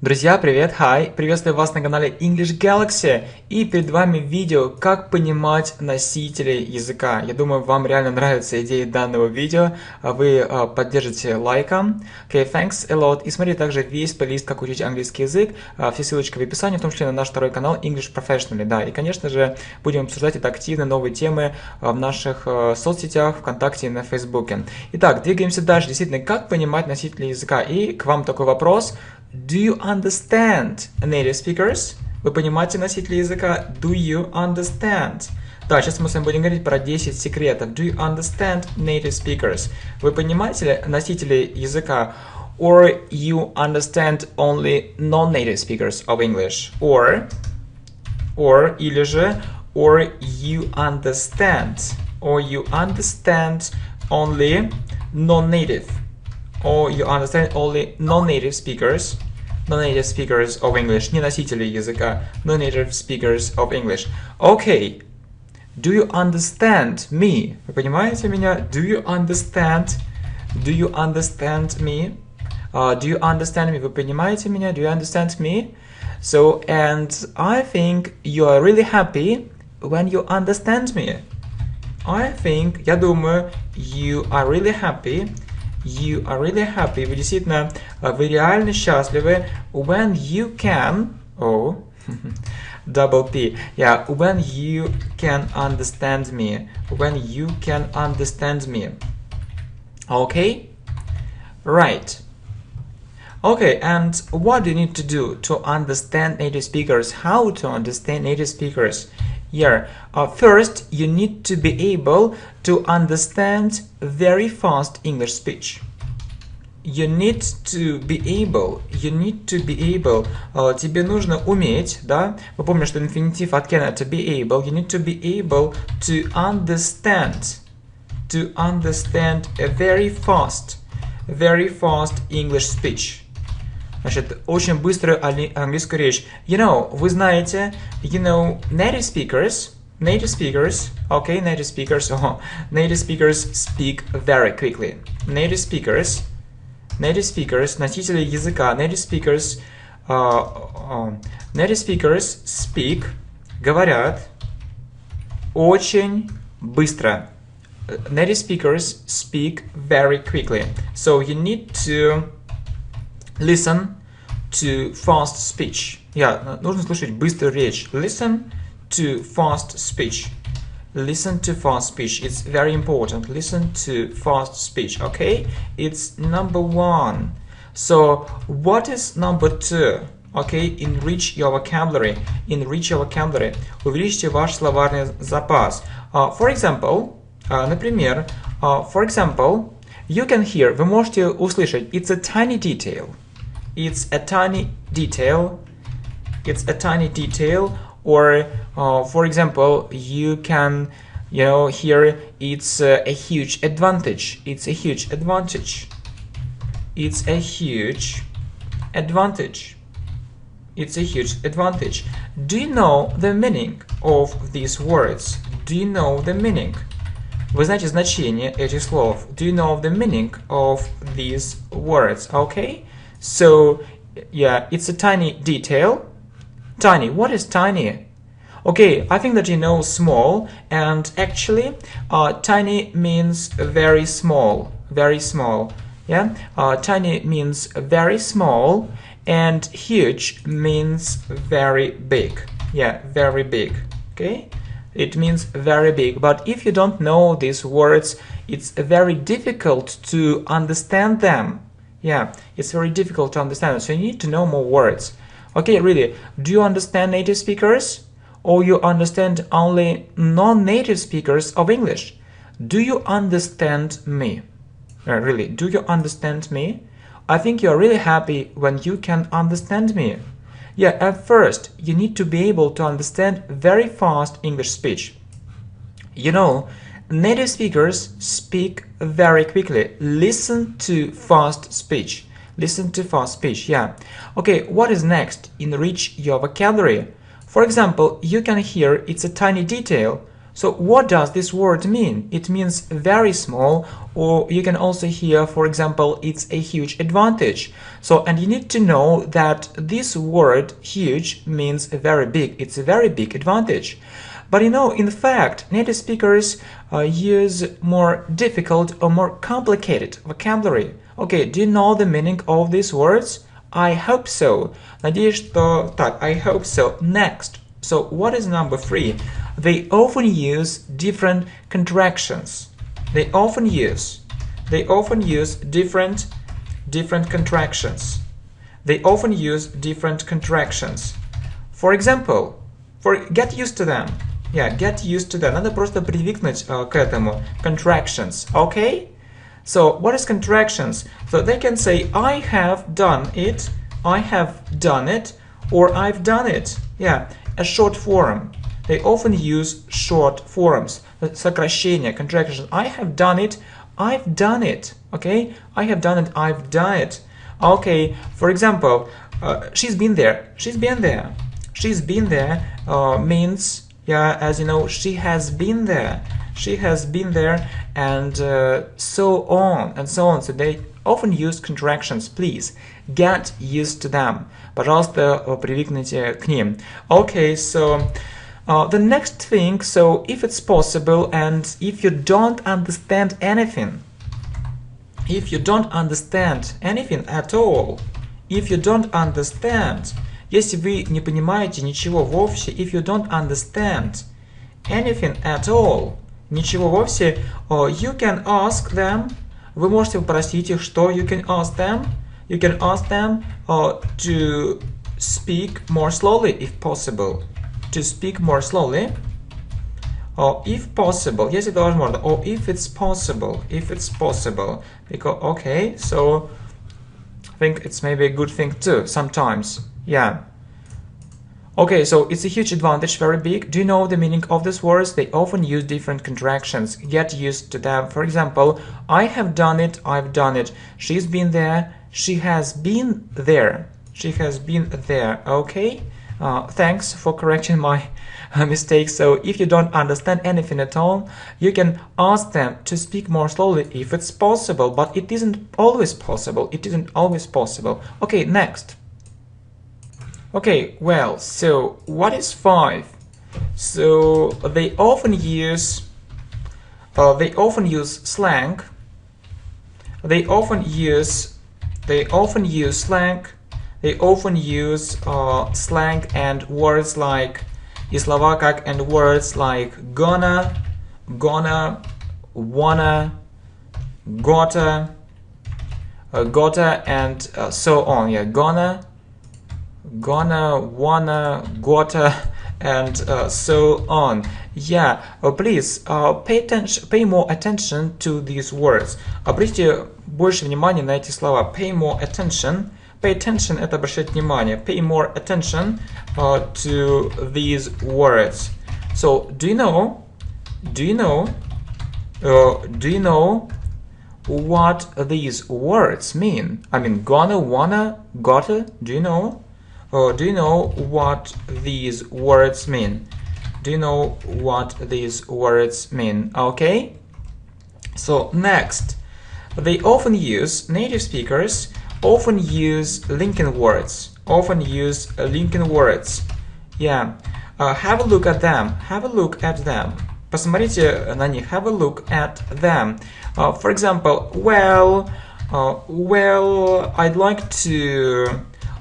Друзья, привет, hi! Приветствую вас на канале English Galaxy, и перед вами видео «Как понимать носителей языка». Я думаю, вам реально нравится идея данного видео, вы поддержите лайком. Okay, thanks a lot. И смотрите также весь плейлист «Как учить английский язык», все ссылочки в описании, в том числе на наш второй канал English Professionally. Да, и, конечно же, будем обсуждать это активно, новые темы в наших соцсетях, ВКонтакте и на Фейсбуке. Итак, двигаемся дальше. Действительно, как понимать носителей языка? И к вам такой вопрос. Do you understand native speakers? Вы понимаете носителей языка? Do you understand? Да, сейчас мы с вами будем говорить про 10 секретов. Do you understand native speakers? Вы понимаете носителей языка? Or you understand only non-native speakers of English? Or или же, or you understand only non-native. Or you understand only non-native speakers of English, не носители языка, non-native speakers of English. Okay, do you understand me? Вы понимаете меня? Do you understand me? Do you understand me? Вы понимаете меня? Do you understand me? So, and I think you are really happy when you understand me. Я думаю, you are really happy. Вы действительно, вы реально счастливы when you can, double P, yeah, when you can understand me, okay, right, okay, and what do you need to do to understand native speakers? How to understand native speakers? Here, first, you need to be able to understand very fast English speech. You need to be able, тебе нужно уметь, да? Мы помним, что инфинитив от can это be able. You need to be able to understand a very fast English speech. Значит, очень быструю английскую речь. Вы знаете, native speakers, okay, native speakers speak very quickly. Native speakers, носители языка, native speakers speak, говорят, очень быстро. Native speakers speak very quickly. So you need to listen to fast speech. Нужно слушать быструю речь. Listen to fast speech. It's very important. Listen to fast speech. Okay? It's number one. So, what is number two? Okay? Enrich your vocabulary. Увеличьте ваш словарный запас. For example, например, you can hear, вы можете услышать, it's a tiny detail. Or, for example, you can, hear it's a huge advantage. Do you know the meaning of these words? Вы знаете значение этих слов. Do you know the meaning of these words? Okay? So, yeah, it's a tiny detail. Tiny. What is tiny? Okay, I think that you know small, and actually, tiny means very small. Yeah, tiny means very small, and huge means very big. Yeah, very big. Okay, it means very big. But if you don't know these words, it's very difficult to understand them. Yeah, it's very difficult to understand. So you need to know more words. Okay, really, do you understand native speakers? Or you understand only non-native speakers of English? Do you understand me? Really, do you understand me? I think you are really happy when you can understand me. Yeah, at first, you need to be able to understand very fast English speech. Native speakers speak very quickly. Listen to fast speech. Yeah. Okay, what is next? Enrich your vocabulary. For example, you can hear it's a tiny detail. So what does this word mean? It means very small, or you can also hear, for example, it's a huge advantage. So, and you need to know that this word huge means very big. It's a very big advantage. But you know, in fact, native speakers use more difficult or more complicated vocabulary. Okay, do you know the meaning of these words? I hope so. Надеюсь, что так. I hope so. Next. So what is number 3? They often use different contractions. They often use different contractions. They often use different contractions. For example, get used to them. Yeah, get used to them. Надо просто привыкнуть к этому. Contractions. Okay? So what is contractions? So they can say I have done it, I have done it, or I've done it. Yeah, a short form. They often use short forms. Сокращение, contractions. I have done it, I've done it. Okay? I have done it, I've done it. Okay, for example, she's been there. She's been there. She's been there means, yeah, as you know, she has been there. She has been there, and so on and so on. So they often use contractions. Please get used to them. Пожалуйста, привыкните к ним. Okay, so the next thing, so if it's possible and if you don't understand anything, if you don't understand anything at all, if you don't understand, если вы не понимаете ничего вовсе, if you don't understand anything at all, ничего вовсе, you can ask them, вы можете попросить их, что you can ask them to speak more slowly if possible. To speak more slowly, or if possible, если это возможно, or if it's possible, because, okay, so I think it's maybe a good thing too, sometimes, yeah. Okay, so it's a huge advantage, very big. Do you know the meaning of these words? They often use different contractions. Get used to them. For example, I have done it, I've done it. She's been there, she has been there. She has been there, okay? Thanks for correcting my mistakes. So if you don't understand anything at all, you can ask them to speak more slowly if it's possible, but it isn't always possible. It isn't always possible. Okay, next. Okay, well, so what is 5? So they often use slang. They often use slang. They often use slang and words like и слова как and words like gonna, wanna, gotta, and so on. Yeah, gonna, wanna, gotta, and so on. Yeah, please pay more attention to these words. Обратите больше внимания на эти слова. Pay more attention. Pay attention – это обращать внимание. Pay more attention to these words. So, do you know what these words mean? I mean, gonna, wanna, gotta. Do you know what these words mean? Do you know what these words mean? Okay. So next, they often use native speakers. Often use linking words. Yeah. Have a look at them. Посмотрите на них. Have a look at them. For example, well, I'd like to,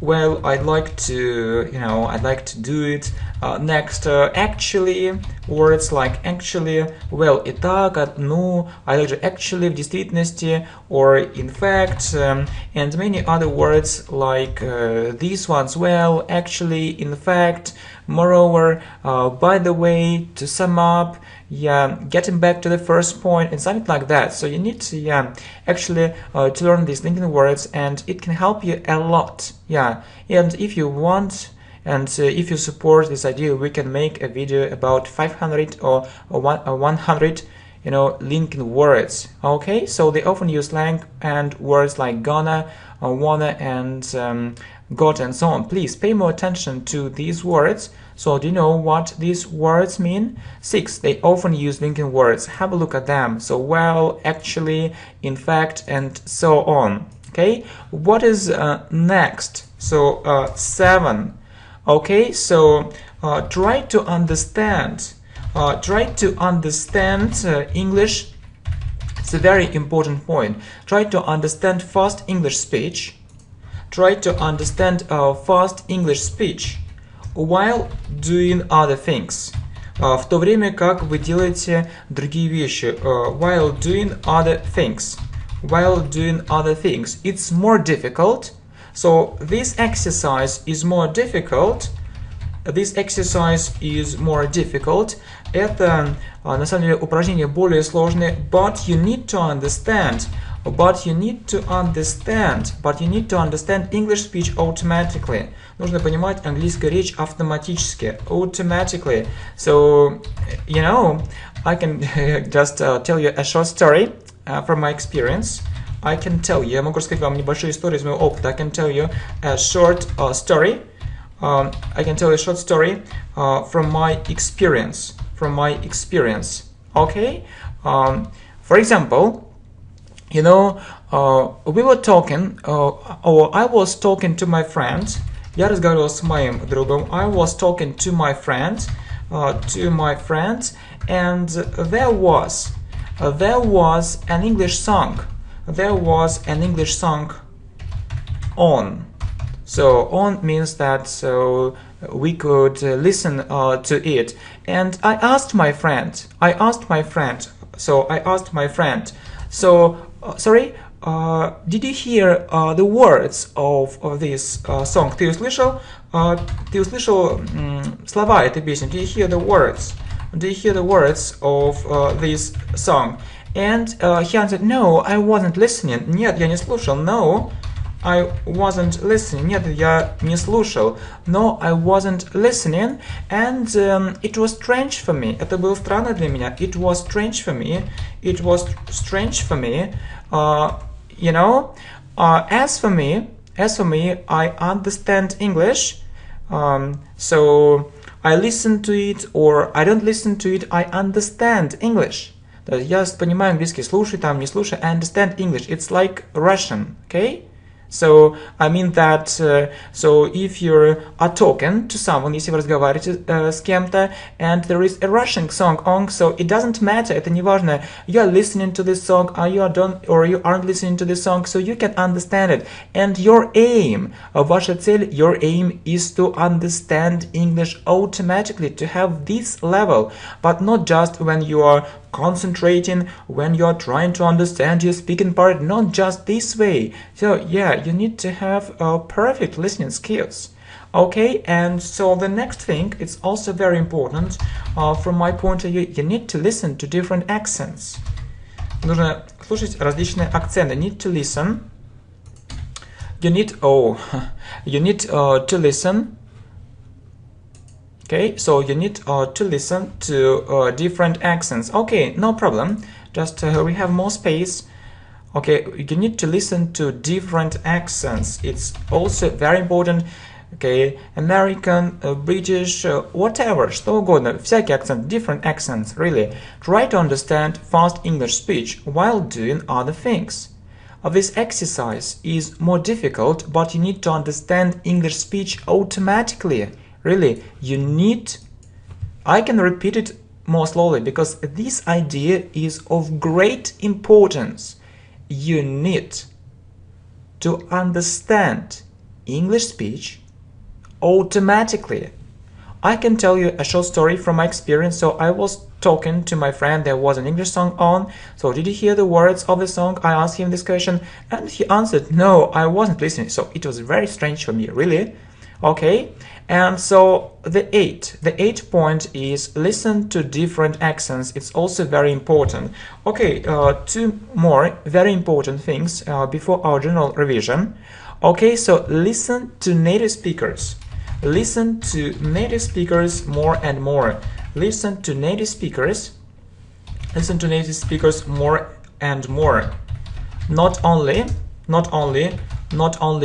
I'd like to do it. Next, actually, words like actually, well, итак, ну, а также actually, в действительности, or in fact, and many other words like these ones, well, actually, in fact, moreover, by the way, to sum up, yeah, getting back to the first point, and something like that. So you need to, actually to learn these linking words, and it can help you a lot. Yeah, and if you want, and if you support this idea, we can make a video about 500 or 100 linking words. Okay, so they often use slang and words like gonna, wanna, and got, and so on. Please pay more attention to these words. So do you know what these words mean? 6. They often use linking words. Have a look at them. So well, actually, in fact, and so on. Okay, what is next? So 7. Okay, so try to understand. English. It's a very important point. Try to understand fast English speech. Try to understand fast English speech while doing other things. В то время как вы делаете другие вещи. While doing other things. While doing other things. It's more difficult. So this exercise is more difficult. This exercise is more difficult. Это, на самом деле, упражнение более сложное. But you need to understand. But you need to understand English speech automatically. Нужно понимать английскую речь автоматически. Automatically. So, I can just tell you a short story from my experience. I can tell you, я могу рассказать вам небольшую историю из моего опыта. I can tell you a short story. I can tell you a short story from my experience. Okay? For example, we were talking, or I was talking to my friend. Я разговаривал с моим другом. I was talking to my friend, and there was an English song. There was an English song on. So on means that we could listen to it. And I asked my friend. Sorry, did you hear the words of this song? Ты услышал слова этой песни? Did you hear the words? Did you hear the words of this song? And he answered, no, I wasn't listening. Нет, я не слушал. No, I wasn't listening. Нет, я не слушал. No, I wasn't listening. And it was strange for me. Это было странно для меня. It was strange for me. As for me, I understand English. So I listen to it or I don't listen to it. I understand English. Я понимаю английский, слушай там, не слушай. I understand English. It's like Russian, okay? So, I mean that, so if you are talking to someone, если вы разговариваете с кем-то, and there is a Russian song on, so it doesn't matter, это не важно, you are listening to this song, or you aren't listening to this song, so you can understand it. And your aim, ваша цель, your aim is to understand English automatically, to have this level, but not just when you are concentrating, when you are trying to understand your speaking part, not just this way. So yeah, you need to have perfect listening skills. Okay, and so the next thing, it's also very important from my point of view, you need to listen to different accents. Нужно слушать различные акценты. Need to listen. You need to listen. Okay, so you need to listen to different accents. Okay, no problem. Just we have more space. Okay, you need to listen to different accents. It's also very important. Okay, American, British, whatever, что угодно, всякий акцент, different accents, really. Try to understand fast English speech while doing other things. This exercise is more difficult, but you need to understand English speech automatically. Really, you need, I can repeat it more slowly because this idea is of great importance. You need to understand English speech automatically. I can tell you a short story from my experience. So I was talking to my friend, there was an English song on. So did you hear the words of the song? I asked him this question and he answered, no, I wasn't listening. So it was very strange for me, really. Okay, and so the eighth point is listen to different accents. It's also very important. Okay, two more very important things before our general revision. Okay, so listen to native speakers. Listen to native speakers more and more. Listen to native speakers Listen to native speakers more and more. Not only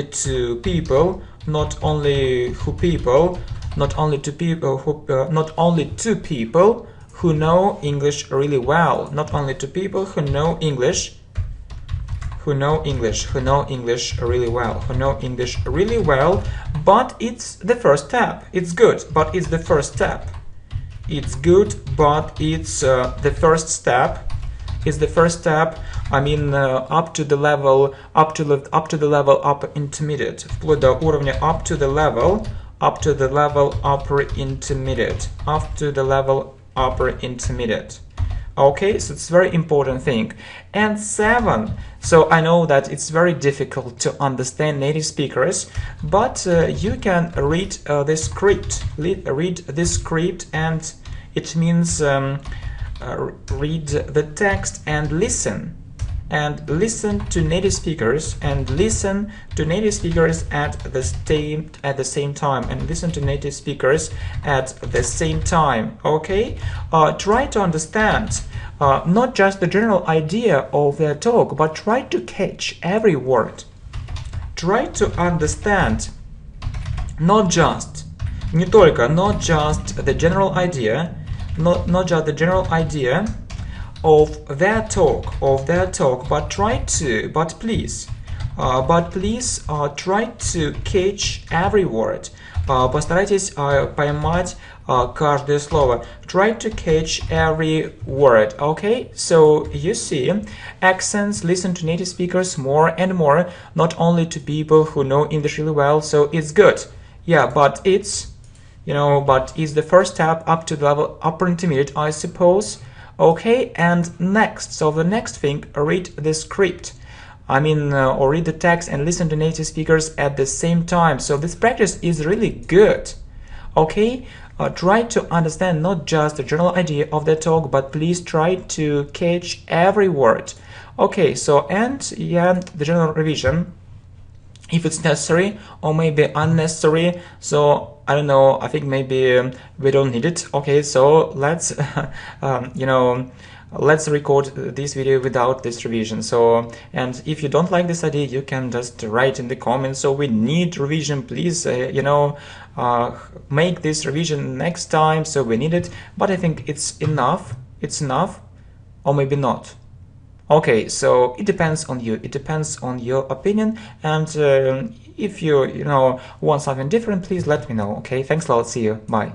to people, not only to people who know English really well. Not only to people who know English really well, but it's the first step. It's good, but it's the first step. It's good, but it's the first step. It's the first step. I mean, up to the level upper intermediate. Вплоть до уровня up to the level upper intermediate. Okay, so it's a very important thing. And 7. So I know that it's very difficult to understand native speakers, but you can read the script. Read the script, and it means read the text and listen. And listen to native speakers at the same time. Okay, try to understand not just the general idea of their talk, but try to catch every word. Try to understand not just the general idea, not just the general idea of their talk, but please try to catch every word. Постарайтесь поймать каждое слово. Try to catch every word. Okay, so you see, accents, listen to native speakers more and more, not only to people who know English really well, so it's good. Yeah, but it's the first step up to the level upper intermediate, I suppose. Okay, and next, so the next thing, read the script. Or read the text and listen to native speakers at the same time. So this practice is really good. Okay, try to understand not just the general idea of the talk, but please try to catch every word. Okay, so and yeah, the general revision, if it's necessary or maybe unnecessary. So I don't know, I think maybe we don't need it. Okay, so let's let's record this video without this revision. So, and if you don't like this idea, you can just write in the comments, so we need revision, please, make this revision next time, so we need it. But I think it's enough, or maybe not. Okay, so it depends on you, it depends on your opinion, and if you want something different, please let me know. Okay, thanks a lot, see you, bye.